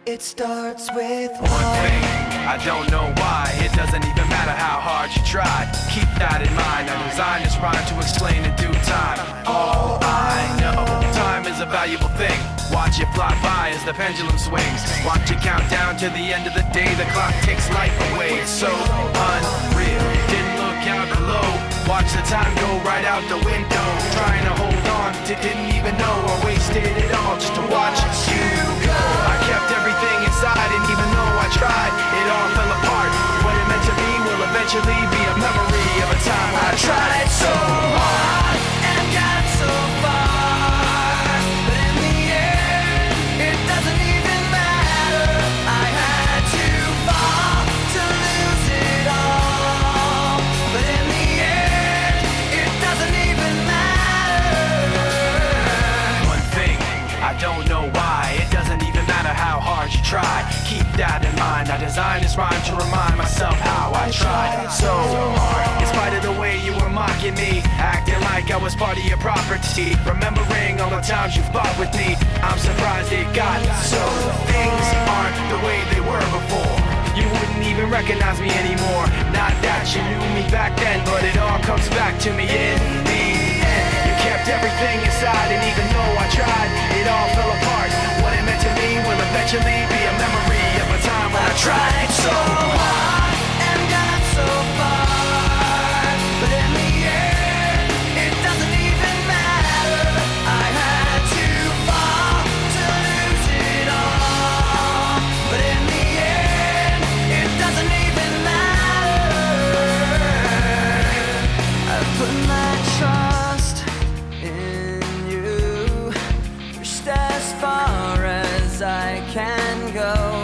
It starts with one thing, I don't know why. It doesn't even matter how hard you try. Keep that in mind. I designed this rhyme to explain in due time. All I know, time is a valuable thing. Watch it fly by as the pendulum swings. Watch it count down to the end of the day. The clock takes life away. It's so unreal. Didn't look out below. Watch the time go right out the window. Trying to hold on to didn't even know I wasted it all just to watch you go. I kept everything inside, and even though I tried, it all fell apart. What it meant to be will eventually be a memory of a time I tried so hard and got so far, but in the end, it doesn't even matter. I had to fall to lose it all, but in the end, it doesn't even matter. One thing, I don't know why. It doesn't even matter how hard you try. Keep that in mind. I designed this rhyme to remind myself how I tried so hard. In spite of the way you were mocking me, acting like I was part of your property, remembering all the times you fought with me, I'm surprised it got so. Things aren't the way they were before. You wouldn't even recognize me anymore. Not that you knew me back then, but it all comes back to me in the end. You kept everything inside, and even though I tried, it all fell apart. What it meant to me will eventually be a memory of a time when I tried so hard and got so far, but in the end, it doesn't even matter. I had to fall to lose it all, but in the end, it doesn't even matter. I put my trust in you, pushed as far as I can go.